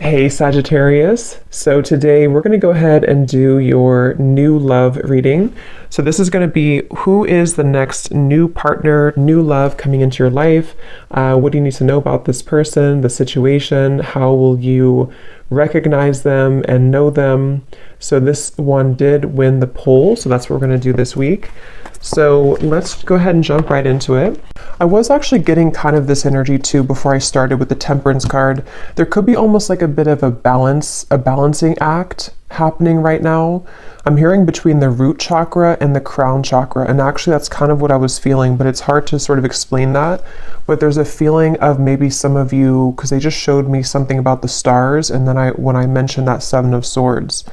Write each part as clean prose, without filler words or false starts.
Hey Sagittarius, so today we're going to go ahead and do your new love reading. So this is going to be who is the next new partner, new love coming into your life. What do you need to know about this person, the situation? How will you recognize them and know them? So this one did win the poll, so that's what we're going to do this week. So let's go ahead and jump right into it. I was actually getting kind of this energy too before I started with the Temperance card. There could be almost like a bit of a balancing act happening right now. I'm hearing between the root chakra and the crown chakra, and actually that's kind of what I was feeling, but it's hard to sort of explain that. But there's a feeling of maybe some of you, because they just showed me something about the stars, and then when I mentioned that Seven of Swords.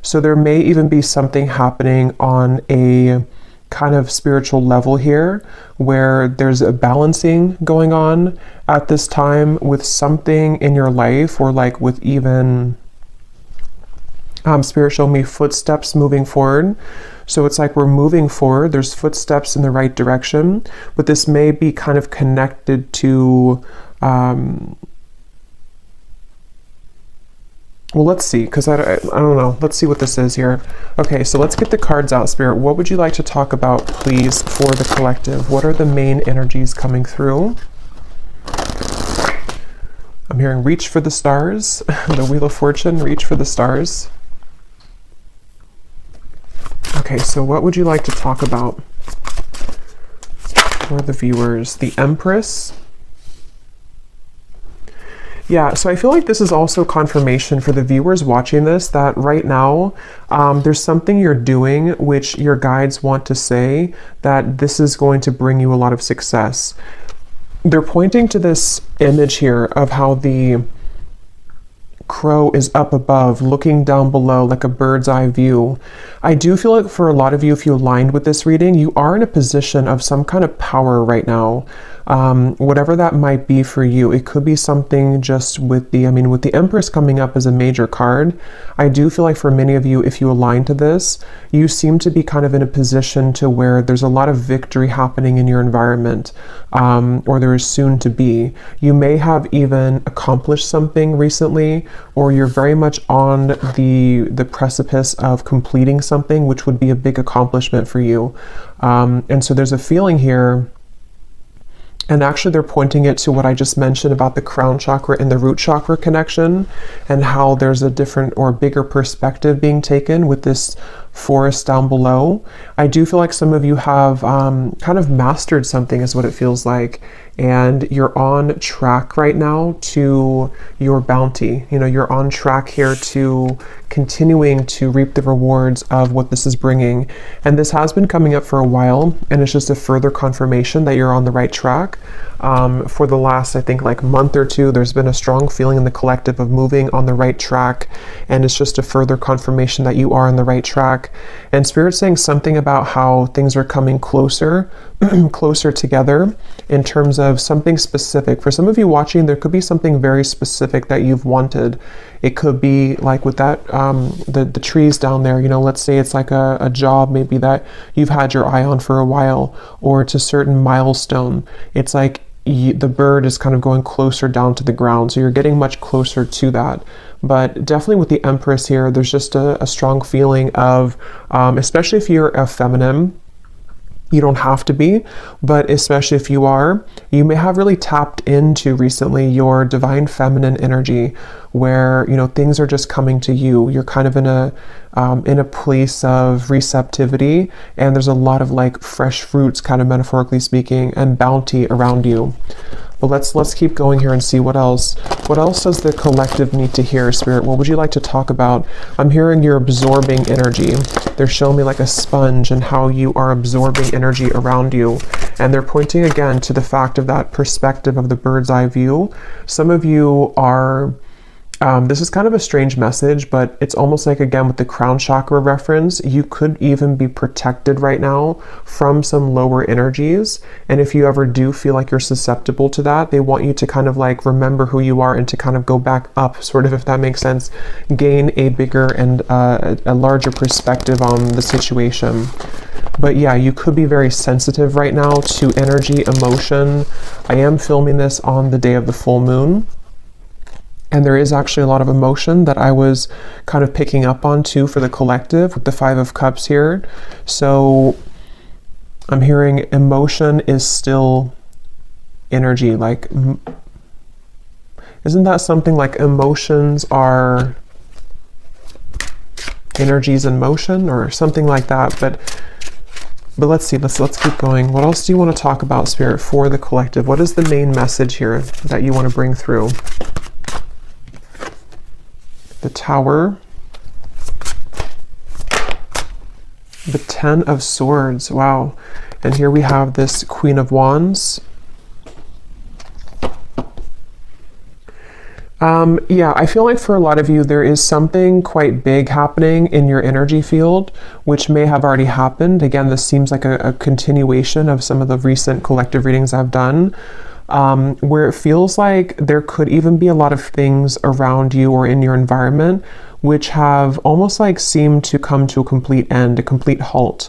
So there may even be something happening on a kind of spiritual level here where there's a balancing going on at this time with something in your life, or like with even Spirit showed me footsteps moving forward. So it's like we're moving forward, there's footsteps in the right direction, but this may be kind of connected to well, let's see, because I don't know. Let's see what this is here. Okay, so let's get the cards out, Spirit. What would you like to talk about, please, for the collective? What are the main energies coming through? I'm hearing reach for the stars. The Wheel of Fortune, reach for the stars. Okay, so what would you like to talk about for the viewers? The Empress. Yeah, so I feel like this is also confirmation for the viewers watching this that right now there's something you're doing which your guides want to say that this is going to bring you a lot of success. They're pointing to this image here of how the crow is up above looking down below like a bird's eye view. I do feel like for a lot of you, if you aligned with this reading, you are in a position of some kind of power right now. Whatever that might be for you, it could be something just with the Empress coming up as a major card. I do feel like for many of you, if you align to this, you seem to be kind of in a position to where there's a lot of victory happening in your environment, or there is soon to be. You may have even accomplished something recently, or you're very much on the precipice of completing something, which would be a big accomplishment for you. And so there's a feeling here. And actually they're pointing it to what I just mentioned about the crown chakra and the root chakra connection, and how there's a different or bigger perspective being taken with this forest down below. I do feel like some of you have kind of mastered something is what it feels like, and you're on track right now to your bounty. You know, you're on track here to continuing to reap the rewards of what this is bringing. And this has been coming up for a while, and it's just a further confirmation that you're on the right track. For the last, I think, like month or two, there's been a strong feeling in the collective of moving on the right track, and it's just a further confirmation that you are on the right track. And Spirit's saying something about how things are coming closer closer together in terms of something specific. For some of you watching, there could be something very specific that you've wanted. It could be like with that the trees down there, you know, let's say it's like a job maybe that you've had your eye on for a while, or it's a certain milestone. It's like the bird is kind of going closer down to the ground, so you're getting much closer to that. But definitely with the Empress here, there's just a strong feeling of, especially if you're a feminine, you don't have to be, but especially if you are, you may have really tapped into recently your divine feminine energy, where, you know, things are just coming to you. You're kind of in a place of receptivity, and there's a lot of like fresh fruits, kind of metaphorically speaking, and bounty around you. But let's keep going here and see what else. What else does the collective need to hear, Spirit? What would you like to talk about? I'm hearing you're absorbing energy. They're showing me like a sponge and how you are absorbing energy around you. And they're pointing again to the fact of that perspective of the bird's eye view. Some of you are this is kind of a strange message, but it's almost like, again, with the crown chakra reference, you could even be protected right now from some lower energies. And if you ever do feel like you're susceptible to that, they want you to kind of like remember who you are and to kind of go back up, sort of, if that makes sense, gain a bigger and a larger perspective on the situation. But yeah, you could be very sensitive right now to energy, emotion. I am filming this on the day of the full moon. And there is actually a lot of emotion that I was kind of picking up on too for the collective with the Five of Cups here. So I'm hearing emotion is still energy. Like, isn't that something like emotions are energies in motion or something like that? But let's see, let's keep going. What else do you want to talk about, Spirit, for the collective? What is the main message here that you want to bring through? The Tower, the Ten of Swords, wow. And here we have this Queen of Wands. Yeah, I feel like for a lot of you, there is something quite big happening in your energy field, which may have already happened. Again, this seems like a continuation of some of the recent collective readings I've done, where it feels like there could even be a lot of things around you or in your environment which have almost like seemed to come to a complete end, a complete halt.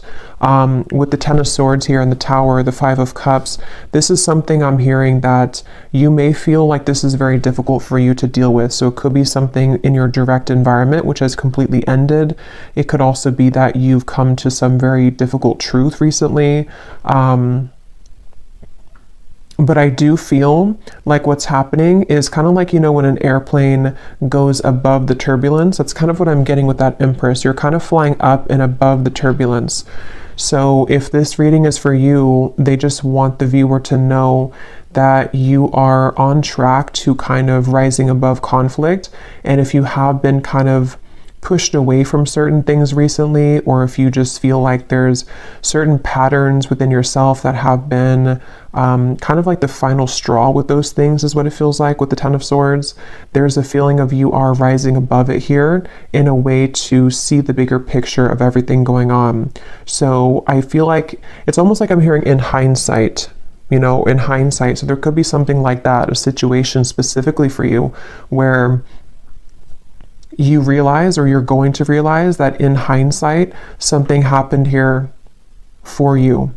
With the Ten of Swords here and the Tower, the Five of Cups, this is something I'm hearing that you may feel like this is very difficult for you to deal with. So it could be something in your direct environment which has completely ended. It could also be that you've come to some very difficult truth recently. But I do feel like what's happening is kind of like, you know, when an airplane goes above the turbulence, that's kind of what I'm getting with that Empress. You're kind of flying up and above the turbulence. So if this reading is for you, they just want the viewer to know that you are on track to kind of rising above conflict. And if you have been kind of pushed away from certain things recently, or if you just feel like there's certain patterns within yourself that have been kind of like the final straw with those things, is what it feels like with the Ten of Swords. There's a feeling of you are rising above it here in a way to see the bigger picture of everything going on. So I feel like it's almost like I'm hearing in hindsight, you know, in hindsight. So there could be something like that, a situation specifically for you where you realize, or you're going to realize, that in hindsight, something happened here for you.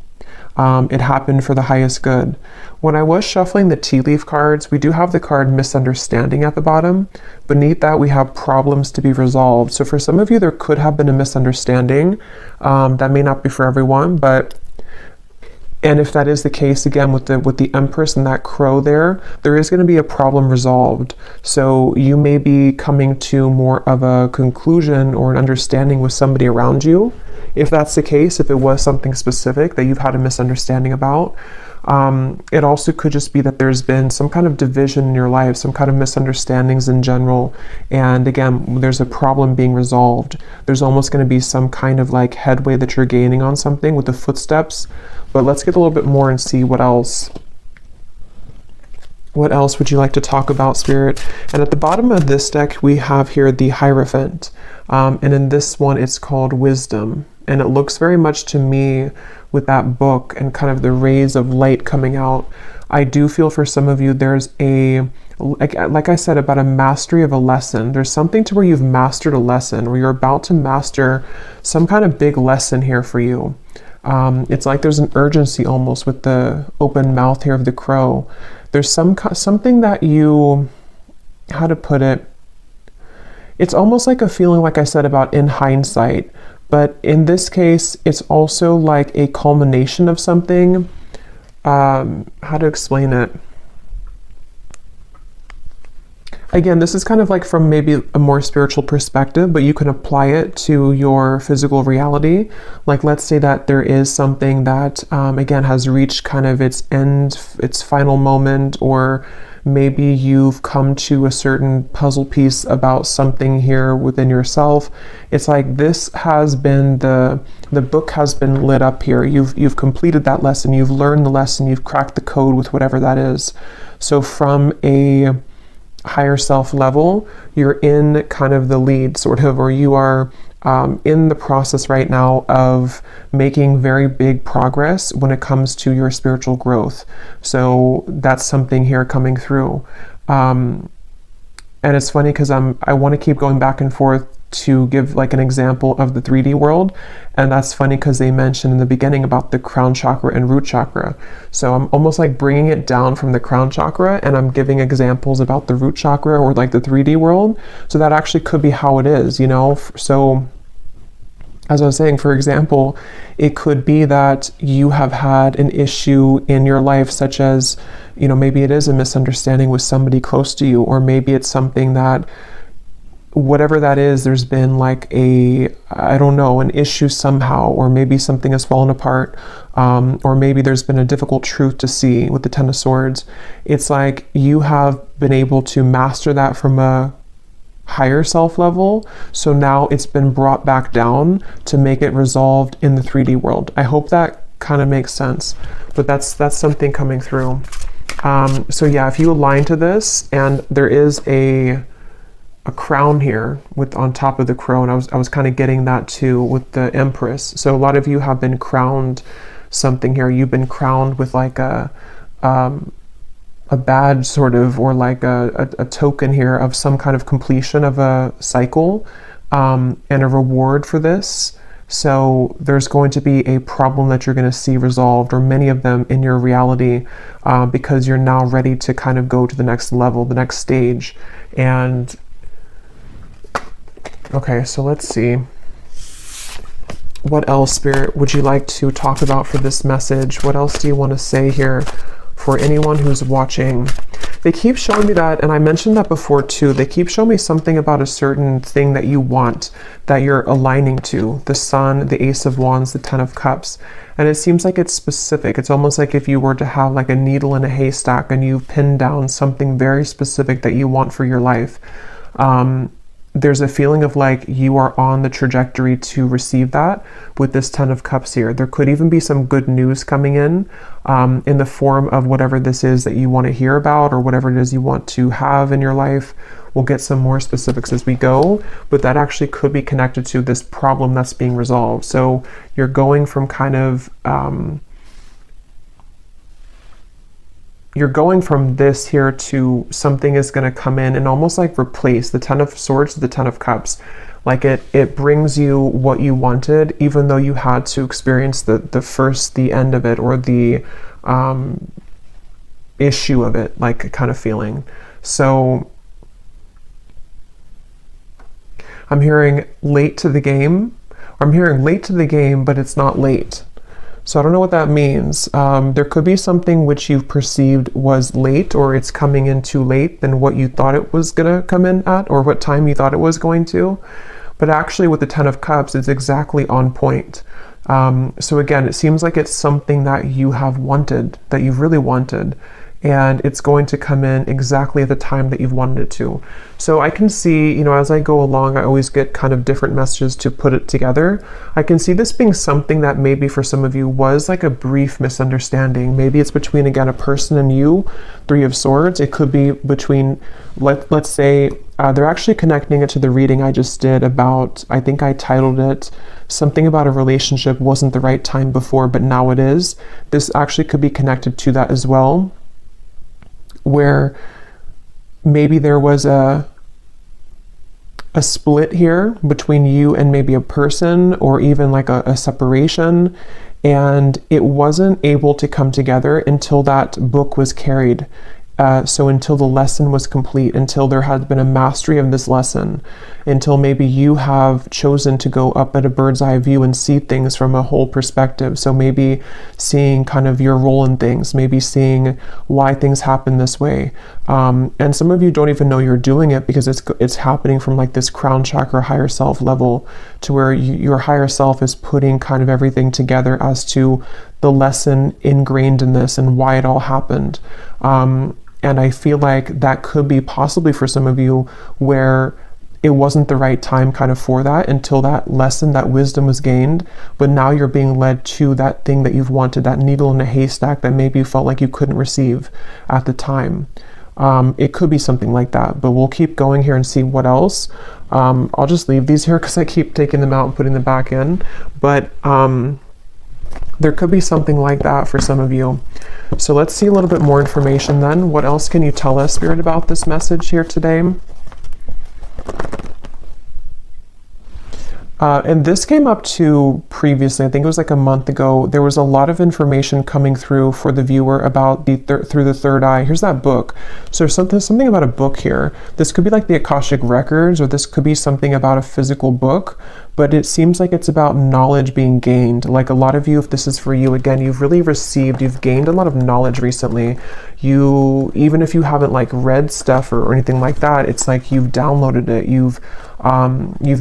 It happened for the highest good. When I was shuffling the tea leaf cards, we do have the card misunderstanding at the bottom. Beneath that, we have problems to be resolved. So for some of you, there could have been a misunderstanding. That may not be for everyone, and if that is the case, again, with the Empress and that crow there is going to be a problem resolved. So you may be coming to more of a conclusion or an understanding with somebody around you. If that's the case, if it was something specific that you've had a misunderstanding about, it also could just be that there's been some kind of division in your life, some kind of misunderstandings in general. And again, there's a problem being resolved. There's almost going to be some kind of like headway that you're gaining on something with the footsteps. But let's get a little bit more and see what else. What else would you like to talk about, Spirit? And at the bottom of this deck, we have here the Hierophant. And in this one, it's called Wisdom. And it looks very much to me with that book and kind of the rays of light coming out. I do feel for some of you, there's like I said, about a mastery of a lesson. There's something to where you've mastered a lesson, or you're about to master some kind of big lesson here for you. It's like there's an urgency almost with the open mouth here of the crow. There's something that you, how to put it, it's almost like a feeling, like I said, about in hindsight. But in this case, it's also like a culmination of something. How to explain it? Again, this is kind of like from maybe a more spiritual perspective, but you can apply it to your physical reality. Like, let's say that there is something that, again, has reached kind of its end, its final moment, or maybe you've come to a certain puzzle piece about something here within yourself. It's like this has been the book has been lit up here. You've completed that lesson. You've learned the lesson. You've cracked the code with whatever that is. So from a higher self level, you're in kind of the lead, sort of, or you are in the process right now of making very big progress when it comes to your spiritual growth. So that's something here coming through. And it's funny because I want to keep going back and forth to give like an example of the 3D world. And that's funny because they mentioned in the beginning about the crown chakra and root chakra. So I'm almost like bringing it down from the crown chakra, and I'm giving examples about the root chakra or like the 3D world. So that actually could be how it is, you know? So as I was saying, for example, it could be that you have had an issue in your life, such as, you know, maybe it is a misunderstanding with somebody close to you, or maybe it's something that, whatever that is, there's been like I don't know, an issue somehow, or maybe something has fallen apart, or maybe there's been a difficult truth to see with the Ten of Swords. It's like you have been able to master that from a higher self level, so now it's been brought back down to make it resolved in the 3D world. I hope that kind of makes sense, but that's something coming through. So yeah, if you align to this, and there is a crown here with on top of the crown, I was kind of getting that too with the Empress. So a lot of you have been crowned something here. You've been crowned with like a badge sort of, or like a token here of some kind of completion of a cycle, and a reward for this. So there's going to be a problem that you're going to see resolved, or many of them in your reality, because you're now ready to kind of go to the next level, the next stage. And okay, so let's see. What else, Spirit, would you like to talk about for this message? What else do you want to say here for anyone who's watching? They keep showing me that, and I mentioned that before too, they keep showing me something about a certain thing that you want, that you're aligning to. The Sun, the Ace of Wands, the Ten of Cups. And it seems like it's specific. It's almost like if you were to have like a needle in a haystack and you've pinned down something very specific that you want for your life. There's a feeling of like you are on the trajectory to receive that with this Ten of Cups here. There could even be some good news coming in the form of whatever this is that you want to hear about, or whatever it is you want to have in your life. We'll get some more specifics as we go, but that actually could be connected to this problem that's being resolved. So you're going from kind of you're going from this here to something is going to come in and almost like replace the Ten of Swords, the Ten of Cups. Like it brings you what you wanted, even though you had to experience the end of it, or the issue of it, like kind of feeling. So I'm hearing late to the game, or I'm hearing late to the game, but it's not late. So I don't know what that means. There could be something which you perceived was late, or it's coming in too late than what you thought it was going to come in at, or what time you thought it was going to. But actually with the Ten of Cups, it's exactly on point. So again, it seems like it's something that you have wanted, that you've really wanted, and it's going to come in exactly at the time that you've wanted it to. So I can see, you know, as I go along, I always get kind of different messages to put it together. I can see this being something that maybe for some of you was like a brief misunderstanding. Maybe it's between, again, a person and you, Three of Swords. It could be between, let's say, they're actually connecting it to the reading I just did about, I think I titled it, something about a relationship wasn't the right time before, but now it is. This actually could be connected to that as well, where maybe there was a split here between you and maybe a person, or even like a separation, and it wasn't able to come together until that book was carried. So until the lesson was complete, until there had been a mastery of this lesson, until maybe you have chosen to go up at a bird's eye view and see things from a whole perspective. So maybe seeing kind of your role in things, maybe seeing why things happen this way. And some of you don't even know you're doing it, because it's happening from like this crown chakra higher self level, to where your higher self is putting kind of everything together as to the lesson ingrained in this and why it all happened. And I feel like that could be possibly for some of you where it wasn't the right time kind of for that, until that lesson, that wisdom was gained, but now you're being led to that thing that you've wanted, that needle in a haystack that maybe you felt like you couldn't receive at the time. It could be something like that, but we'll keep going here and see what else. I'll just leave these here because I keep taking them out and putting them back in, but there could be something like that for some of you. So let's see a little bit more information then. What else can you tell us, Spirit, about this message here today? And this came up too previously. I think it was like a month ago. There was a lot of information coming through for the viewer about through the third eye. Here's that book. So there's something about a book here. This could be like the Akashic Records, or this could be something about a physical book, but it seems like it's about knowledge being gained. Like a lot of you, if this is for you, again, you've gained a lot of knowledge recently. Even if you haven't like read stuff or anything like that, it's like you've downloaded it, you've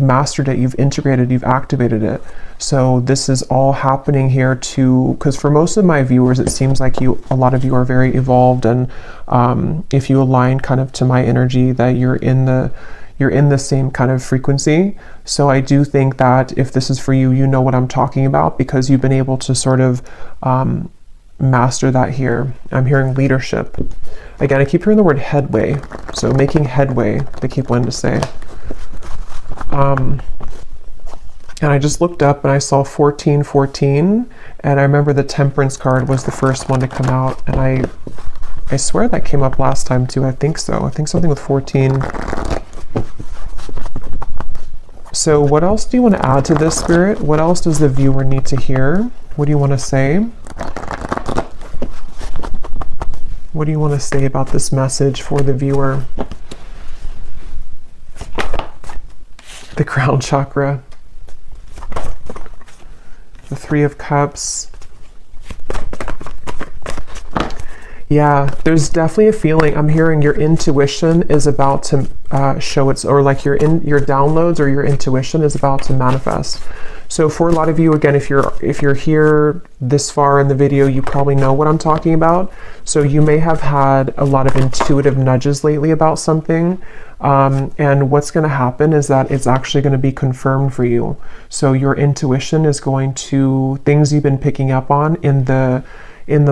mastered it, you've integrated, you've activated it. So this is all happening here too, because for most of my viewers, it seems like a lot of you are very evolved, and if you align kind of to my energy, that you're in the same kind of frequency. So I do think that if this is for you, you know what I'm talking about, because you've been able to sort of master that here. I'm hearing leadership. Again, I keep hearing the word headway. So making headway, they keep wanting to say. And I just looked up and I saw 1414, and I remember the Temperance card was the first one to come out, and I swear that came up last time too. I think so. I think something with 14. So what else do you want to add to this, Spirit? What else does the viewer need to hear? What do you want to say? What do you want to say about this message for the viewer? The crown chakra. The Three of Cups. Yeah, there's definitely a feeling. I'm hearing your intuition is about to show its, or like your downloads or your intuition is about to manifest. So for a lot of you, again, if you're here this far in the video, you probably know what I'm talking about. So you may have had a lot of intuitive nudges lately about something. And what's going to happen is that it's actually going to be confirmed for you. So your intuition is going to, things you've been picking up on in the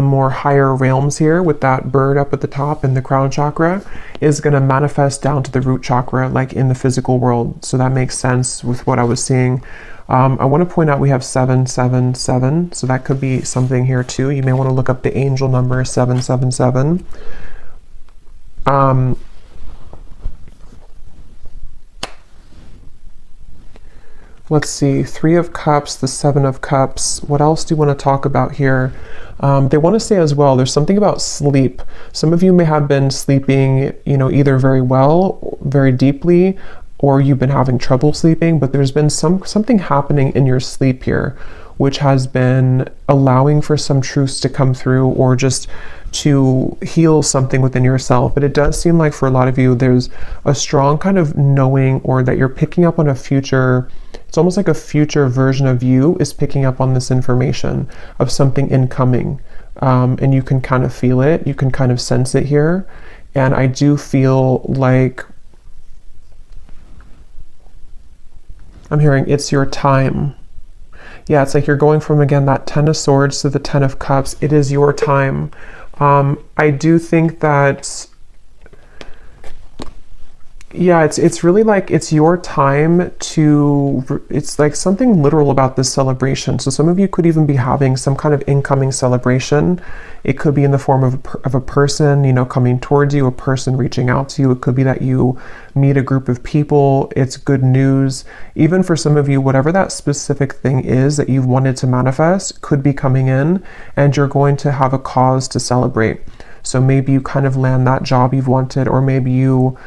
more higher realms here with that bird up at the top in the crown chakra, is going to manifest down to the root chakra, like in the physical world. So that makes sense with what I was seeing. I want to point out we have 777, so that could be something here too. You may want to look up the angel number 777. Let's see, Three of Cups, the Seven of Cups. What else do you want to talk about here? They want to say as well, there's something about sleep. Some of you may have been sleeping, either very well, very deeply, or you've been having trouble sleeping, but there's been something happening in your sleep here, which has been allowing for some truths to come through, or just to heal something within yourself. But it does seem like for a lot of you, there's a strong kind of knowing, or that you're picking up on a future. It's almost like a future version of you is picking up on this information of something incoming. And you can kind of feel it. You can kind of sense it here. And I do feel like I'm hearing it's your time. Yeah, it's like you're going from, again, that Ten of Swords to the Ten of Cups. It is your time. I do think that, yeah, it's really like it's your time to, it's like something literal about this celebration. So some of you could even be having some kind of incoming celebration. It could be in the form of a person, coming towards you, a person reaching out to you. It could be that you meet a group of people. It's good news. Even for some of you, whatever that specific thing is that you've wanted to manifest could be coming in, and you're going to have a cause to celebrate. So maybe you kind of land that job you've wanted, or maybe you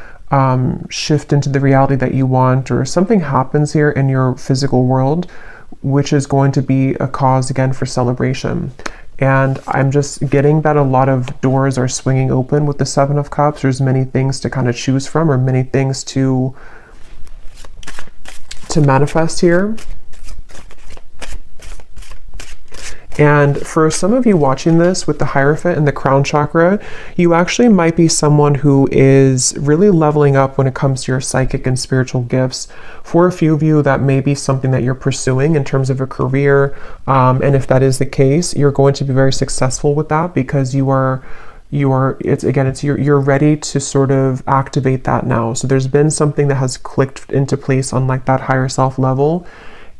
shift into the reality that you want, or something happens here in your physical world, which is going to be a cause again for celebration. And I'm just getting that a lot of doors are swinging open with the Seven of Cups. There's many things to kind of choose from, or many things to manifest here. And for some of you watching this with the Hierophant and the crown chakra, you actually might be someone who is really leveling up when it comes to your psychic and spiritual gifts. For a few of you, that may be something that you're pursuing in terms of a career. And if that is the case, you're going to be very successful with that, because you're ready to sort of activate that now. So there's been something that has clicked into place on like that higher self level.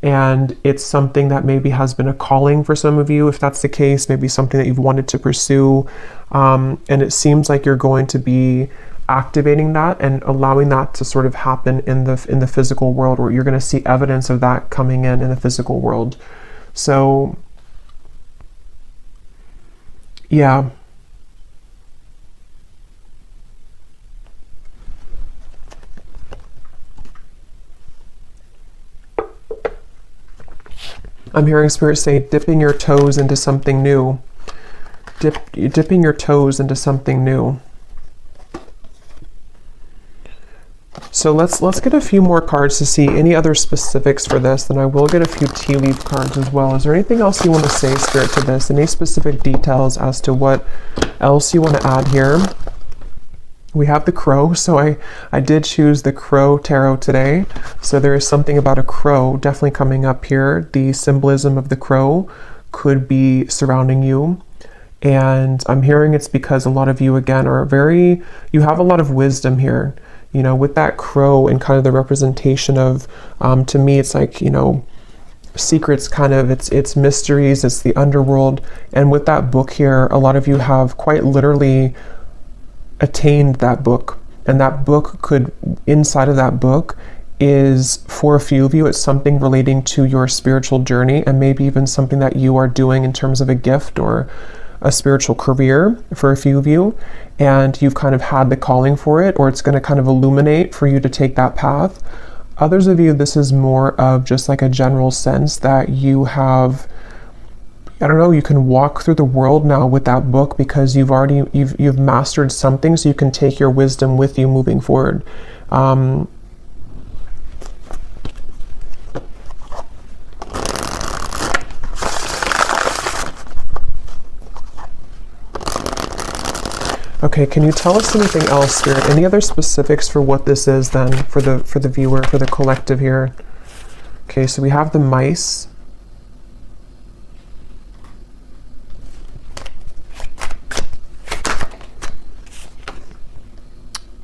And it's something that maybe has been a calling for some of you. If that's the case, maybe something that you've wanted to pursue. And it seems like you're going to be activating that and allowing that to sort of happen in the physical world, where you're going to see evidence of that coming in the physical world. So yeah. I'm hearing Spirit say dipping your toes into something new. Dipping your toes into something new. So let's get a few more cards to see any other specifics for this. Then I will get a few tea leaf cards as well. Is there anything else you want to say, Spirit, to this? Any specific details as to what else you want to add here? We have the crow, so I did choose the crow tarot today. So there is something about a crow definitely coming up here. The symbolism of the crow could be surrounding you. And I'm hearing it's because a lot of you, again, you have a lot of wisdom here. You know, with that crow and kind of the representation of, to me, it's like, you know, secrets, kind of, it's mysteries, it's the underworld. And with that book here, a lot of you have quite literally attained that book, and that book could, inside of that book is, for a few of you, it's something relating to your spiritual journey, and maybe even something that you are doing in terms of a gift or a spiritual career for a few of you, and you've kind of had the calling for it, or it's going to kind of illuminate for you to take that path. Others of you, this is more of just like a general sense that you have, I don't know, you can walk through the world now with that book because you've mastered something, so you can take your wisdom with you moving forward. Okay, can you tell us anything else, Spirit? Any other specifics for what this is then, for the viewer, for the collective here? Okay, so we have the mice.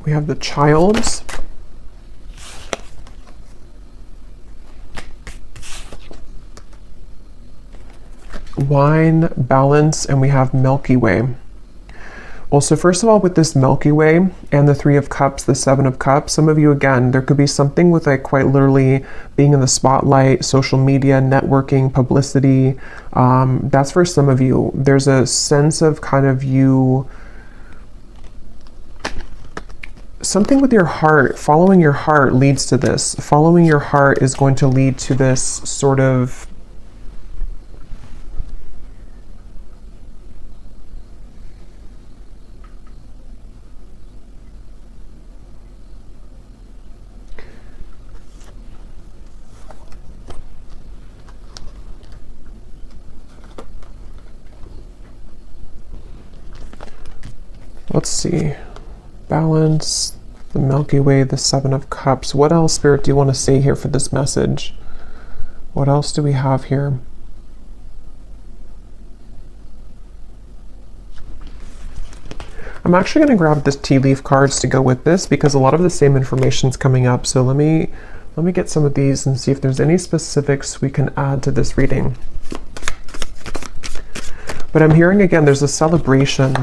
We have the childs. Wine, balance, and we have Milky Way. Well, so first of all, with this Milky Way and the Three of Cups, the Seven of Cups, some of you, again, there could be something with like quite literally being in the spotlight, social media, networking, publicity. That's for some of you. There's a sense of kind of you, something with your heart, following your heart leads to this. Following your heart is going to lead to this sort of, let's see, balance, the Milky Way, the Seven of Cups. What else, Spirit, do you want to say here for this message? What else do we have here? I'm actually going to grab this tea leaf cards to go with this because a lot of the same information is coming up. So let me get some of these and see if there's any specifics we can add to this reading. But I'm hearing, again, there's a celebration.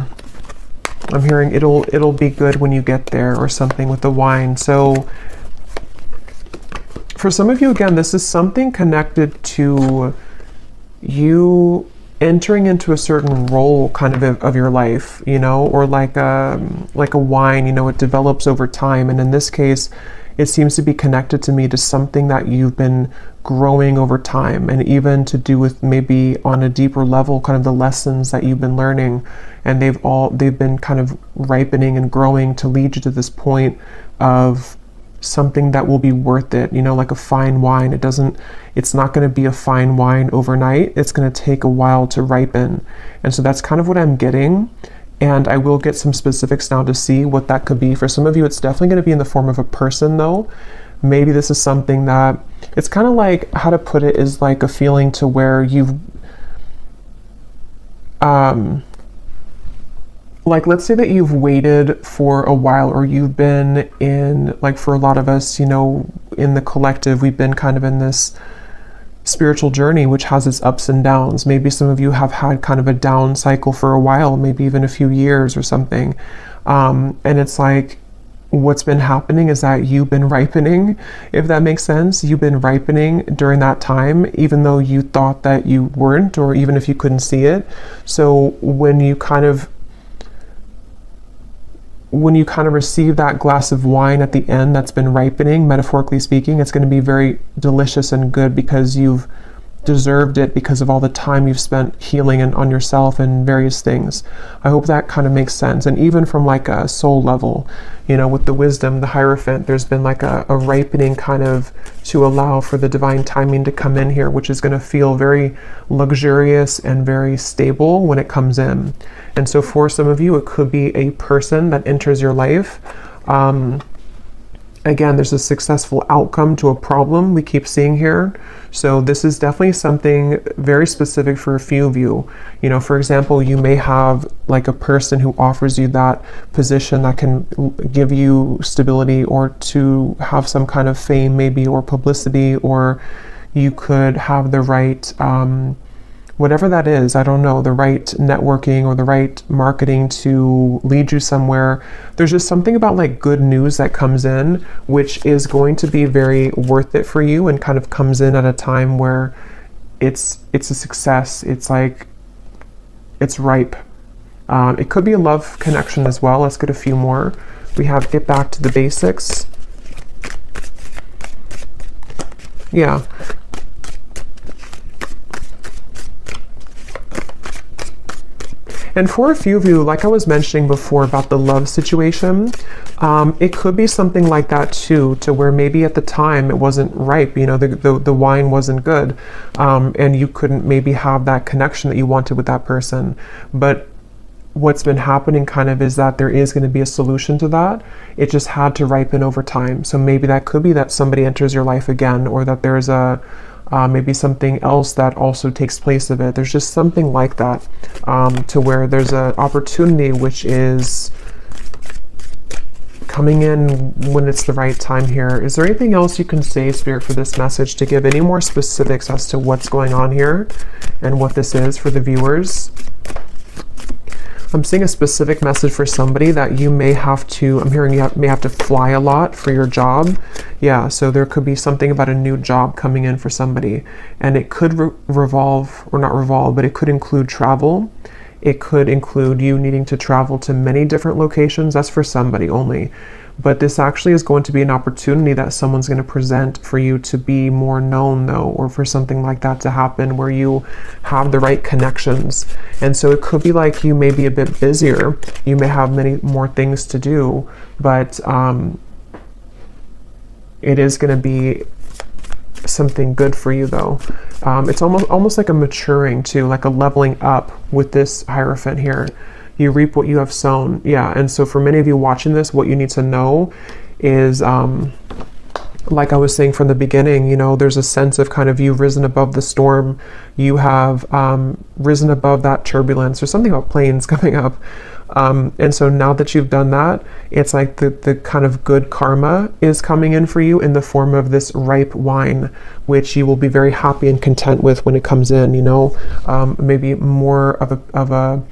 I'm hearing it'll be good when you get there, or something with the wine. So for some of you, again, this is something connected to you entering into a certain role kind of your life, you know, or like a wine, you know, it develops over time. And in this case, it seems to be connected to me to something that you've been growing over time, and even to do with maybe on a deeper level, kind of the lessons that you've been learning, and they've been kind of ripening and growing to lead you to this point of something that will be worth it, you know, like a fine wine. It's not going to be a fine wine overnight. It's going to take a while to ripen. And so that's kind of what I'm getting. And I will get some specifics now to see what that could be. For some of you, it's definitely going to be in the form of a person, though. Maybe this is something that, it's kind of like, how to put it, is like a feeling to where you've, like, let's say that you've waited for a while, or you've been in, like, for a lot of us, you know, in the collective, we've been kind of in this spiritual journey, which has its ups and downs. Maybe some of you have had kind of a down cycle for a while, maybe even a few years or something. And it's like, what's been happening is that you've been ripening, if that makes sense. You've been ripening during that time, even though you thought that you weren't, or even if you couldn't see it. So when you kind of receive that glass of wine at the end that's been ripening, metaphorically speaking, it's going to be very delicious and good because you've deserved it because of all the time you've spent healing and on yourself and various things. I hope that kind of makes sense. And even from like a soul level, you know, with the wisdom, the Hierophant, there's been like a ripening kind of to allow for the divine timing to come in here, which is going to feel very luxurious and very stable when it comes in. And so for some of you, it could be a person that enters your life. Again, there's a successful outcome to a problem we keep seeing here. So this is definitely something very specific for a few of you. You know, for example, you may have like a person who offers you that position that can give you stability, or to have some kind of fame maybe, or publicity, or you could have the right, whatever that is, I don't know, the right networking or the right marketing to lead you somewhere. There's just something about like good news that comes in, which is going to be very worth it for you, and kind of comes in at a time where it's a success. It's like, it's ripe. It could be a love connection as well. Let's get a few more. We have get back to the basics. Yeah. And for a few of you, like I was mentioning before about the love situation, it could be something like that too, to where maybe at the time it wasn't ripe, you know, the wine wasn't good, and you couldn't maybe have that connection that you wanted with that person. But what's been happening kind of is that there is going to be a solution to that. It just had to ripen over time. So maybe that could be that somebody enters your life again, or that there's a maybe something else that also takes place of it. There's just something like that, to where there's an opportunity which is coming in when it's the right time here. Is there anything else you can say, Spirit, for this message, to give any more specifics as to what's going on here and what this is for the viewers? I'm seeing a specific message for somebody that you may have to, I'm hearing you may have to fly a lot for your job. Yeah, so there could be something about a new job coming in for somebody. And it could revolve, or not revolve, but it could include travel. It could include you needing to travel to many different locations. That's for somebody only. But this actually is going to be an opportunity that someone's going to present for you to be more known, though, or for something like that to happen where you have the right connections. And so it could be like you may be a bit busier. You may have many more things to do, but it is going to be something good for you, though. It's almost like a maturing too, like a leveling up with this Hierophant here. You reap what you have sown. Yeah, and so for many of you watching this, what you need to know is, like I was saying from the beginning, you know, there's a sense of kind of you've risen above the storm. You have risen above that turbulence. There's something about planes coming up. And so now that you've done that, it's like the kind of good karma is coming in for you in the form of this ripe wine, which you will be very happy and content with when it comes in, you know, maybe more of a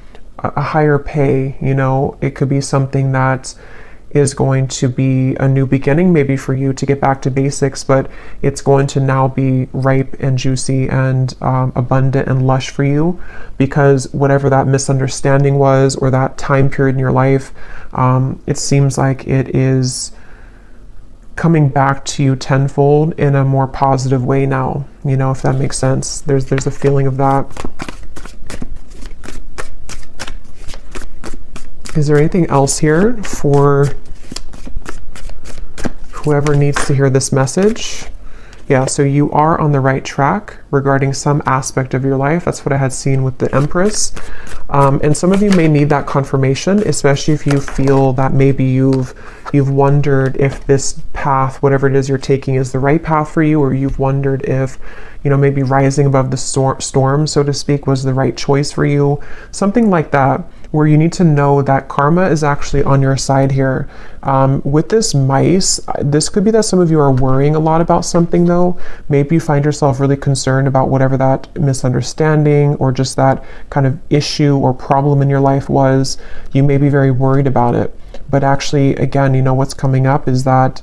higher pay, you know. It could be something that is going to be a new beginning, maybe for you to get back to basics, but it's going to now be ripe and juicy and abundant and lush for you, because whatever that misunderstanding was, or that time period in your life, it seems like it is coming back to you tenfold in a more positive way now, you know, if that makes sense. There's a feeling of that. Is there anything else here for whoever needs to hear this message? Yeah, so you are on the right track regarding some aspect of your life. That's what I had seen with the Empress. And some of you may need that confirmation, especially if you feel that maybe you've wondered if this path, whatever it is you're taking, is the right path for you, or you've wondered if, you know, maybe rising above the storm, so to speak, was the right choice for you. Something like that, where you need to know that karma is actually on your side here. With this mice, this could be that some of you are worrying a lot about something, though. Maybe you find yourself really concerned about whatever that misunderstanding or just that kind of issue or problem in your life was. You may be very worried about it. But actually, again, you know, what's coming up is that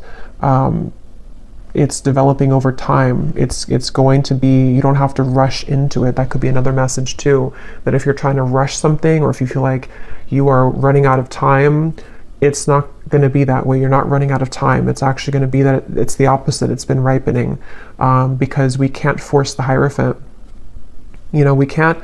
it's developing over time. It's going to be, you don't have to rush into it. That could be another message too, that if you're trying to rush something, or if you feel like you are running out of time, it's not going to be that way. You're not running out of time. It's actually going to be that it's the opposite. It's been ripening, because we can't force the Hierophant. You know, we can't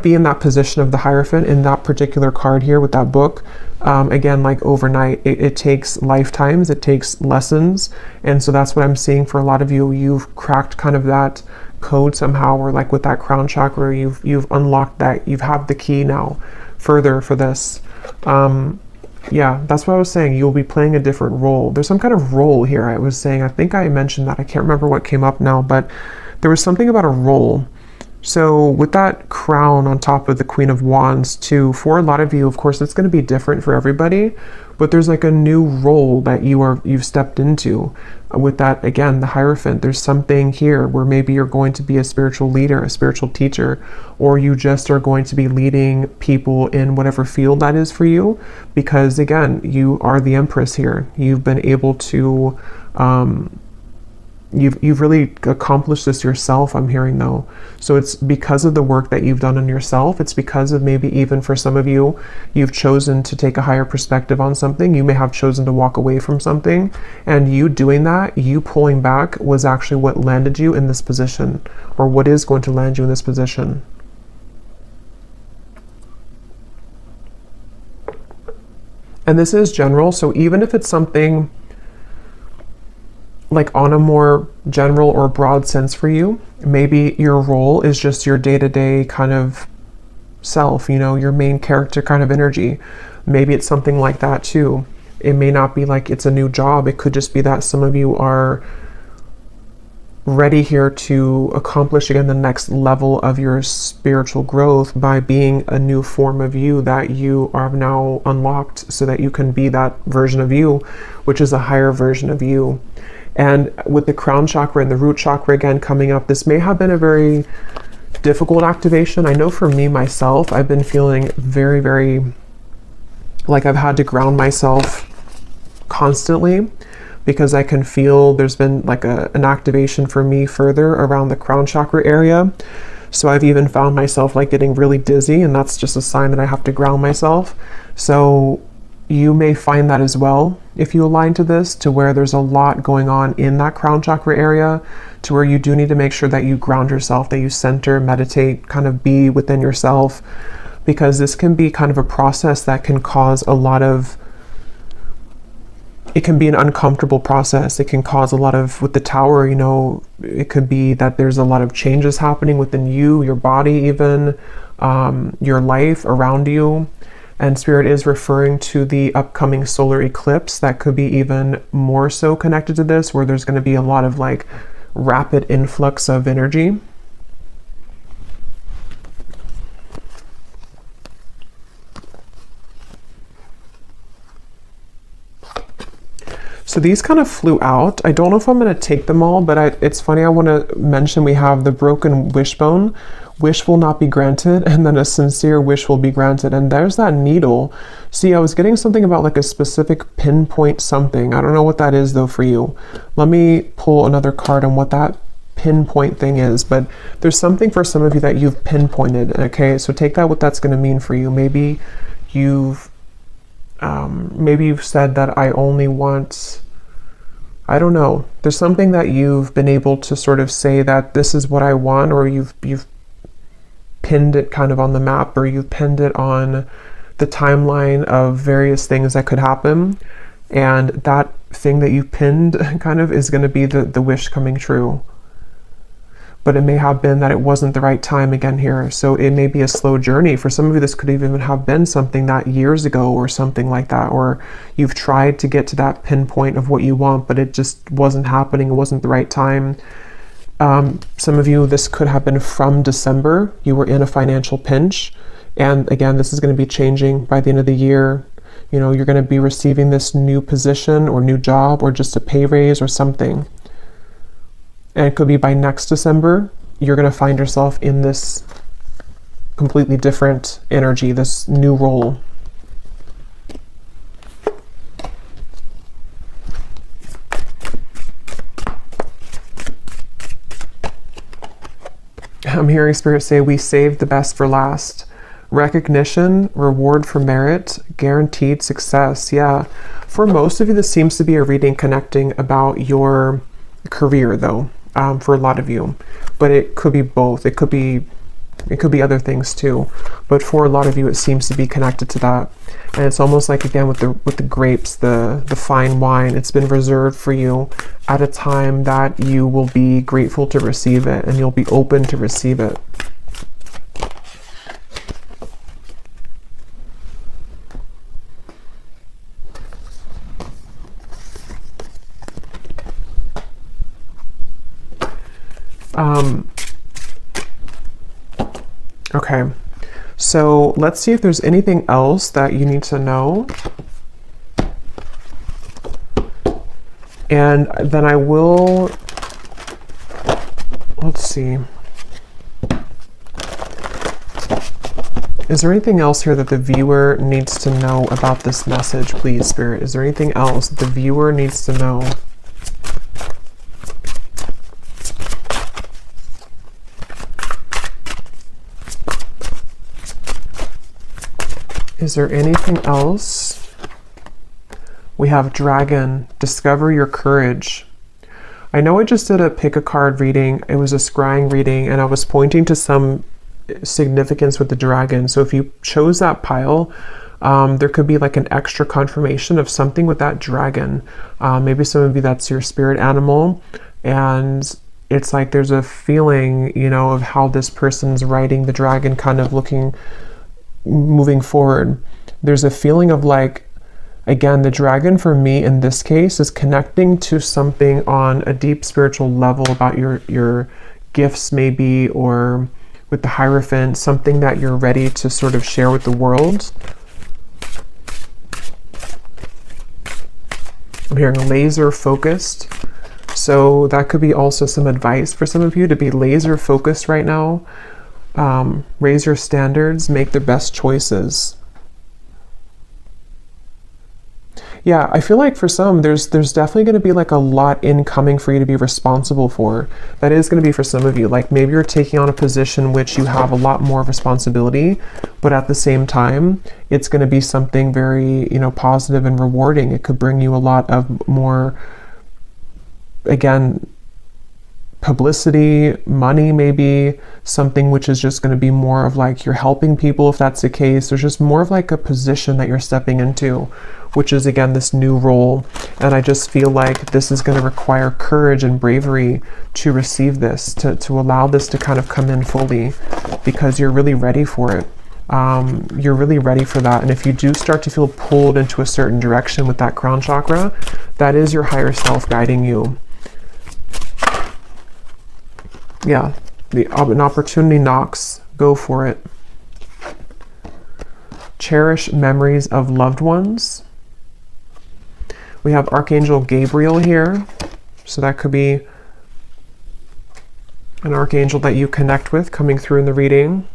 be in that position of the Hierophant in that particular card here with that book. Again, like overnight, it takes lifetimes, it takes lessons. And so that's what I'm seeing for a lot of you. You've cracked kind of that code somehow, or like with that crown chakra, you've unlocked that. You have the key now further for this. Yeah, that's what I was saying. You'll be playing a different role. There's some kind of role here. I was saying, I think I mentioned that. I can't remember what came up now, but there was something about a role. So with that crown on top of the Queen of Wands too, for a lot of you, of course, it's going to be different for everybody, but there's like a new role that you've stepped into with that. Again, the Hierophant, there's something here where maybe you're going to be a spiritual leader, a spiritual teacher, or you just are going to be leading people in whatever field that is for you, because again, you are the Empress here. You've been able to, you've really accomplished this yourself, I'm hearing though. So it's because of the work that you've done on yourself. It's because of maybe even for some of you, you've chosen to take a higher perspective on something. You may have chosen to walk away from something, and you doing that, you pulling back, was actually what landed you in this position, or what is going to land you in this position. And this is general, so even if it's something like on a more general or broad sense for you, maybe your role is just your day-to-day kind of self, you know, your main character kind of energy. Maybe it's something like that too. It may not be like it's a new job. It could just be that some of you are ready here to accomplish again the next level of your spiritual growth by being a new form of you that you are now unlocked, so that you can be that version of you, which is a higher version of you. And with the crown chakra and the root chakra again coming up, this may have been a very difficult activation. I know for me, myself, I've been feeling very, very like I've had to ground myself constantly, because I can feel there's been like an activation for me further around the crown chakra area. So I've even found myself like getting really dizzy, and that's just a sign that I have to ground myself. So you may find that as well if you align to this, to where there's a lot going on in that crown chakra area, to where you do need to make sure that you ground yourself, that you center, meditate, kind of be within yourself, because this can be kind of a process that can cause a lot of, it can be an uncomfortable process. It can cause a lot of, with the Tower, you know, it could be that there's a lot of changes happening within you, your body even, your life around you. And Spirit is referring to the upcoming solar eclipse that could be even more so connected to this, where there's going to be a lot of like rapid influx of energy. So these kind of flew out. I don't know if I'm going to take them all, but it's funny. I want to mention we have the broken wishbone. Wish will not be granted, and then a sincere wish will be granted. And there's that needle. See, I was getting something about like a specific pinpoint something. I don't know what that is though for you. Let me pull another card on what that pinpoint thing is, but there's something for some of you that you've pinpointed. Okay, so take that, what that's going to mean for you. Maybe you've said that I only want, I don't know. There's something that you've been able to sort of say that this is what I want, or you've pinned it kind of on the map, or you've pinned it on the timeline of various things that could happen. And that thing that you pinned kind of is going to be the wish coming true. But it may have been that it wasn't the right time again here. So it may be a slow journey. For some of you, this could even have been something that years ago or something like that, or you've tried to get to that pinpoint of what you want, but it just wasn't happening. It wasn't the right time. Some of you, this could have been from December. You were in a financial pinch. And again, this is going to be changing by the end of the year. You know, you're going to be receiving this new position or new job, or just a pay raise or something. And it could be by next December, you're going to find yourself in this completely different energy, this new role. I'm hearing Spirit say, we saved the best for last. Recognition, reward for merit, guaranteed success. Yeah. For most of you, this seems to be a reading connecting about your career, though, for a lot of you. But it could be both. It could be other things too. But for a lot of you, it seems to be connected to that. And it's almost like, again, with the grapes, the fine wine, it's been reserved for you at a time that you will be grateful to receive it, and you'll be open to receive it. Okay, so let's see if there's anything else that you need to know. And then I will, let's see. Is there anything else here that the viewer needs to know about this message, please, Spirit? Is there anything else that the viewer needs to know? Is there anything else? We have Dragon. Discover your courage. I know I just did a pick a card reading. It was a scrying reading, and I was pointing to some significance with the dragon. So if you chose that pile, there could be like an extra confirmation of something with that dragon. Maybe some of you, that's your spirit animal. And it's like there's a feeling, you know, of how this person's riding the dragon, kind of moving forward. There's a feeling of like, again, the dragon for me in this case is connecting to something on a deep spiritual level about your gifts maybe, or with the Hierophant, something that you're ready to sort of share with the world. I'm hearing laser focused. So that could be also some advice for some of you to be laser focused right now. Raise your standards, make the best choices. Yeah, I feel like for some, there's definitely going to be like a lot incoming for you to be responsible for. That is going to be for some of you. Like maybe you're taking on a position which you have a lot more responsibility, but at the same time, it's going to be something very, you know, positive and rewarding. It could bring you a lot of more, again, publicity, money, maybe something which is just going to be more of like you're helping people, if that's the case. There's just more of like a position that you're stepping into, which is again this new role. And I just feel like this is going to require courage and bravery to receive this, to allow this to kind of come in fully, because you're really ready for it. You're really ready for that. And if you do start to feel pulled into a certain direction with that crown chakra, that is your higher self guiding you. Yeah, an opportunity knocks, go for it. Cherish memories of loved ones. We have Archangel Gabriel here. So that could be an archangel that you connect with coming through in the reading.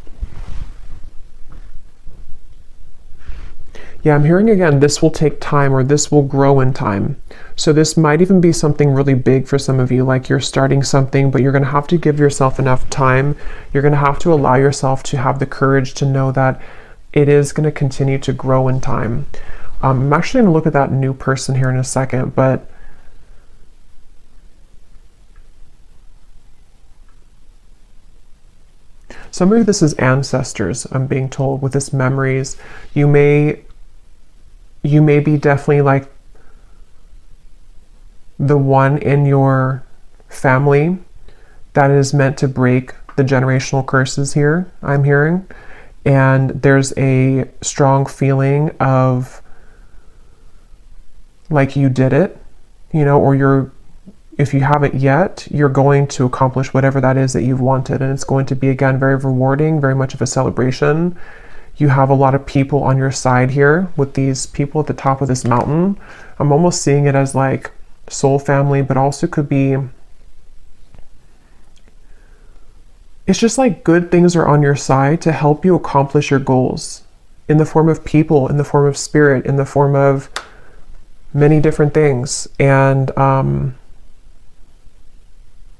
Yeah, I'm hearing again, this will take time, or this will grow in time. So this might even be something really big for some of you, like you're starting something, but you're going to have to give yourself enough time. You're going to have to allow yourself to have the courage to know that it is going to continue to grow in time. I'm actually going to look at that new person here in a second, but some of you, this is ancestors, I'm being told, with this memories. You may be definitely like the one in your family that is meant to break the generational curses here, I'm hearing. And there's a strong feeling of like you did it, you know, or if you haven't yet, you're going to accomplish whatever that is that you've wanted. And it's going to be, again, very rewarding, very much of a celebration. You have a lot of people on your side here with these people at the top of this mountain. I'm almost seeing it as like soul family, but also could be, it's just like good things are on your side to help you accomplish your goals in the form of people, in the form of spirit, in the form of many different things. And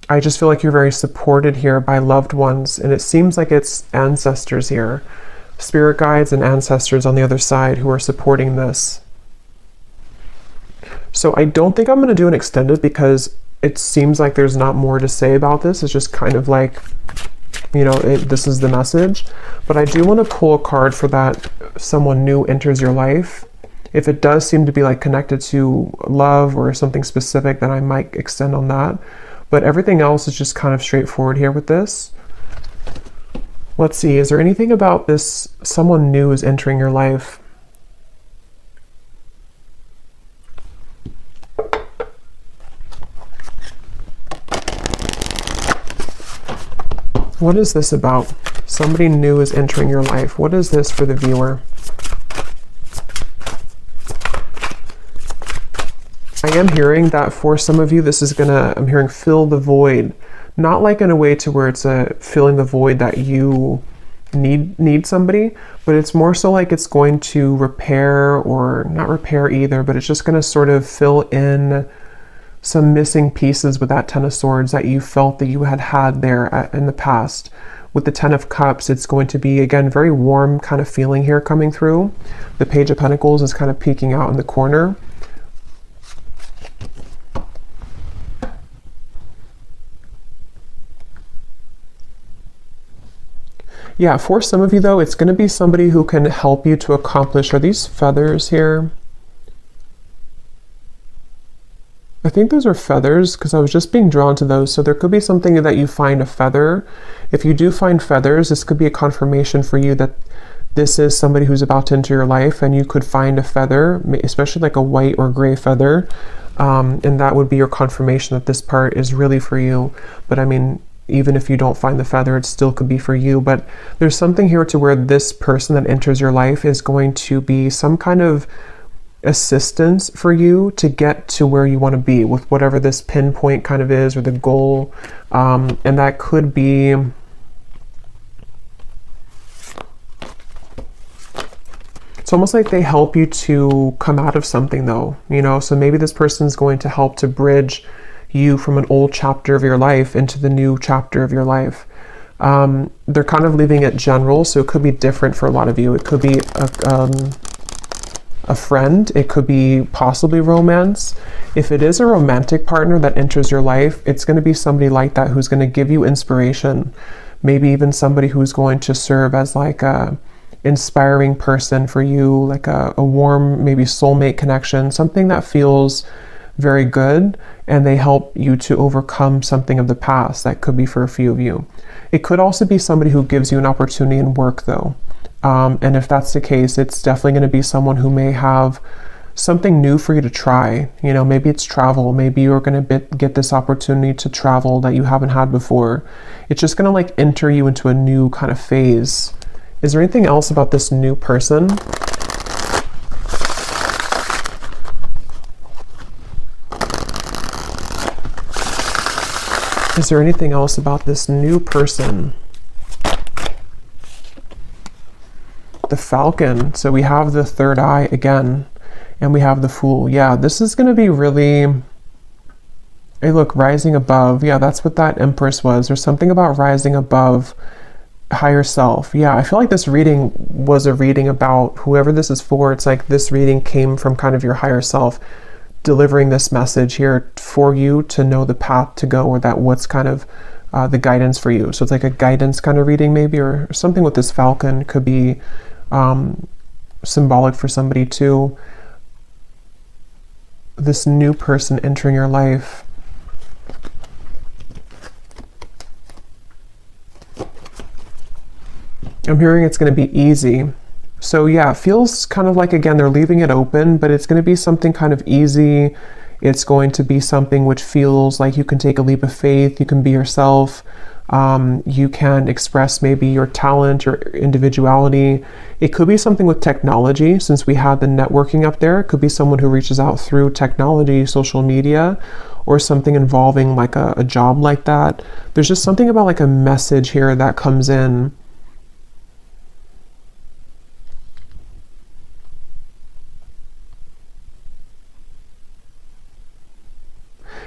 I just feel like you're very supported here by loved ones, and it seems like it's ancestors here, spirit guides and ancestors on the other side who are supporting this. So I don't think I'm going to do an extended because it seems like there's not more to say about this. It's just kind of like, you know, this is the message. But I do want to pull a card for that someone new enters your life. If it does seem to be like connected to love or something specific, then I might extend on that. But everything else is just kind of straightforward here with this. Let's see, is there anything about this someone new is entering your life? What is this about? Somebody new is entering your life. What is this for the viewer? I am hearing that for some of you, this is gonna, I'm hearing fill the void. Not like in a way to where it's a filling the void that you need somebody, but it's more so like it's going to repair, or not repair either, but it's just gonna sort of fill in some missing pieces with that Ten of Swords that you felt that you had there in the past. With the Ten of Cups, it's going to be, again, very warm kind of feeling here coming through. The Page of Pentacles is kind of peeking out in the corner. Yeah, for some of you though, it's going to be somebody who can help you to accomplish, are these feathers here? I think those are feathers because I was just being drawn to those. So there could be something that you find a feather. If you do find feathers, this could be a confirmation for you that this is somebody who's about to enter your life, and you could find a feather, especially like a white or gray feather. And that would be your confirmation that this part is really for you. But I mean, even if you don't find the feather, it still could be for you. But there's something here to where this person that enters your life is going to be some kind of assistance for you to get to where you want to be with whatever this pinpoint kind of is, or the goal. And that could be, it's almost like they help you to come out of something though, you know. So maybe this person's going to help to bridge you from an old chapter of your life into the new chapter of your life. They're kind of leaving it general, so it could be different for a lot of you. It could be a friend, it could be possibly romance. If it is a romantic partner that enters your life, it's going to be somebody like that who's going to give you inspiration. Maybe even somebody who's going to serve as like a inspiring person for you, like a warm, maybe soulmate connection, something that feels very good, and they help you to overcome something of the past. That could be for a few of you. It could also be somebody who gives you an opportunity in work though. And if that's the case, it's definitely going to be someone who may have something new for you to try. You know, maybe it's travel. Maybe you're going to get this opportunity to travel that you haven't had before. It's just going to like enter you into a new kind of phase. Is there anything else about this new person? Is there anything else about this new person? The Falcon. So we have the third eye again, and we have the Fool. Yeah, this is going to be really, hey look, rising above. Yeah, that's what that Empress was. There's something about rising above higher self. Yeah, I feel like this reading was a reading about whoever this is for. It's like this reading came from kind of your higher self delivering this message here for you to know the path to go, or that what's kind of the guidance for you. So it's like a guidance kind of reading maybe, or something with this Falcon could be symbolic for somebody too. This new person entering your life. I'm hearing it's going to be easy. So yeah, it feels kind of like, again, they're leaving it open, but it's going to be something kind of easy. It's going to be something which feels like you can take a leap of faith. You can be yourself. You can express maybe your talent or individuality. It could be something with technology, since we had the networking up there. It could be someone who reaches out through technology, social media, or something involving like a job like that. There's just something about like a message here that comes in.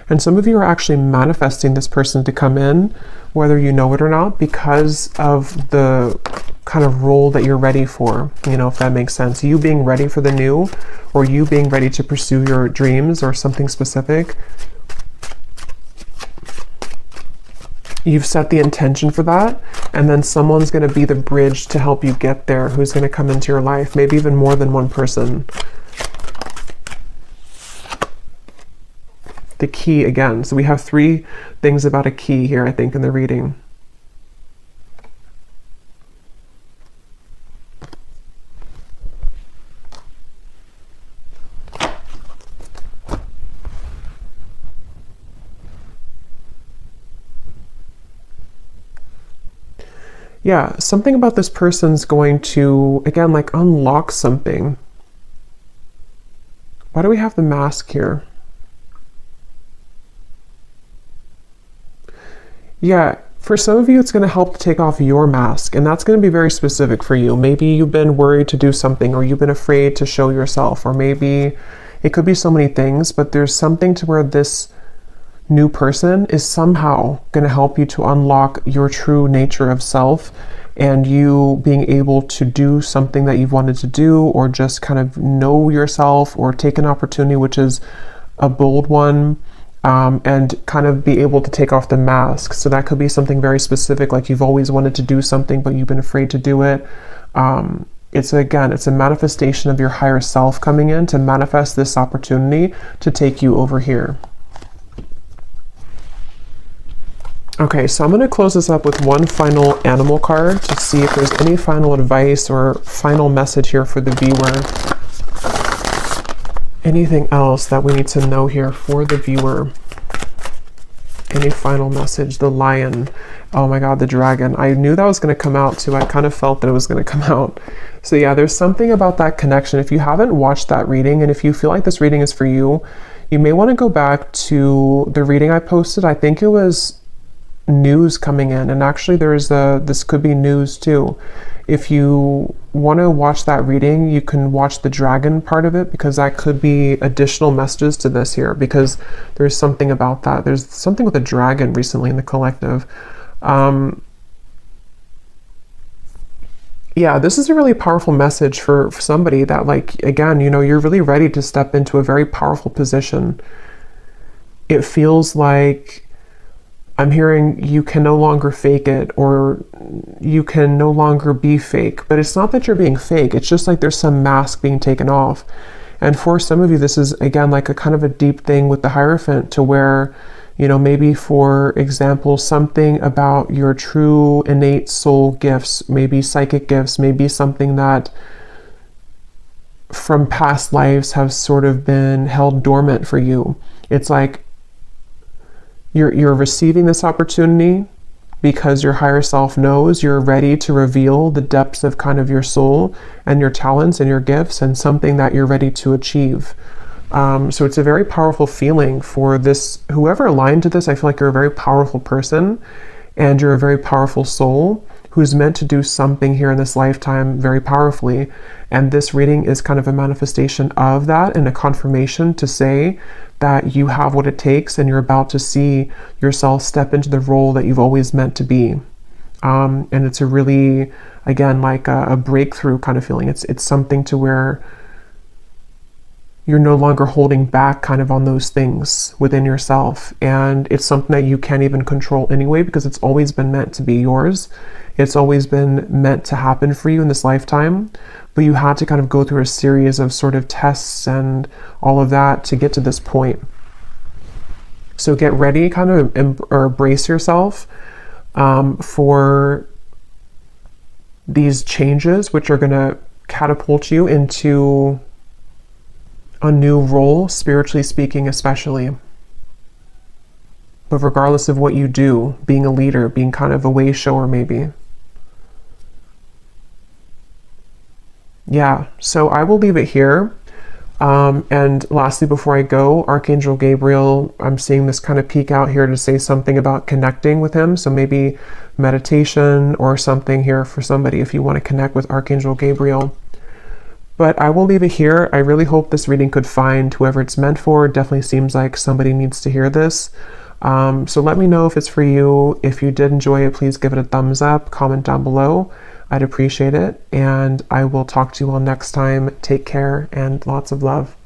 And some of you are actually manifesting this person to come in, whether you know it or not, because of the kind of role that you're ready for, you know, if that makes sense. You being ready for the new, or you being ready to pursue your dreams or something specific. You've set the intention for that, and then someone's going to be the bridge to help you get there, who's going to come into your life, maybe even more than one person. The key again. So we have 3 things about a key here, I think, in the reading. Yeah, something about this person's going to, again, like unlock something. Why do we have the mask here? Yeah, for some of you, it's going to help take off your mask, and that's going to be very specific for you. Maybe you've been worried to do something, or you've been afraid to show yourself, or maybe it could be so many things, but there's something to where this new person is somehow going to help you to unlock your true nature of self, and you being able to do something that you've wanted to do, or just kind of know yourself, or take an opportunity, which is a bold one, and kind of be able to take off the mask. So that could be something very specific, like you've always wanted to do something, but you've been afraid to do it. It's a manifestation of your higher self coming in to manifest this opportunity to take you over here. Okay, so I'm going to close this up with one final animal card to see if there's any final advice or final message here for the viewer. Anything else that we need to know here for the viewer? Any final message? The lion. Oh my God, the dragon. I knew that was going to come out too. I kind of felt that it was going to come out. So yeah, there's something about that connection. If you haven't watched that reading, and if you feel like this reading is for you, you may want to go back to the reading I posted. I think it was news coming in, and actually this could be news too. If you want to watch that reading, you can watch the dragon part of it, because that could be additional messages to this here, because there's something about that. There's something with a dragon recently in the collective. Yeah, this is a really powerful message for somebody that, like, again, you know, you're really ready to step into a very powerful position. It feels like I'm hearing you can no longer fake it, or you can no longer be fake. But it's not that you're being fake. It's just like there's some mask being taken off. And for some of you, this is, again, like a kind of a deep thing with the Hierophant, to where, you know, maybe, for example, something about your true innate soul gifts, maybe psychic gifts, maybe something that from past lives have sort of been held dormant for you. It's like you're receiving this opportunity because your higher self knows you're ready to reveal the depths of kind of your soul and your talents and your gifts, and something that you're ready to achieve. So it's a very powerful feeling for this, whoever aligned to this. I feel like you're a very powerful person, and you're a very powerful soul who's meant to do something here in this lifetime very powerfully. And this reading is kind of a manifestation of that, and a confirmation to say that you have what it takes, and you're about to see yourself step into the role that you've always meant to be. And it's a really, again, like a breakthrough kind of feeling. It's something to where you're no longer holding back kind of on those things within yourself. And it's something that you can't even control anyway, because it's always been meant to be yours. It's always been meant to happen for you in this lifetime. But you had to kind of go through a series of sort of tests and all of that to get to this point. So get ready, kind of, or brace yourself for these changes, which are going to catapult you into a new role, spiritually speaking, especially. But regardless of what you do, being a leader, being kind of a way shower, maybe. Yeah, so I will leave it here. And lastly, before I go, Archangel Gabriel, I'm seeing this kind of peek out here to say something about connecting with him. So maybe meditation or something here for somebody if you want to connect with Archangel Gabriel. But I will leave it here. I really hope this reading could find whoever it's meant for. It definitely seems like somebody needs to hear this. So let me know if it's for you. If you did enjoy it, please give it a thumbs up, comment down below. I'd appreciate it. And I will talk to you all next time. Take care and lots of love.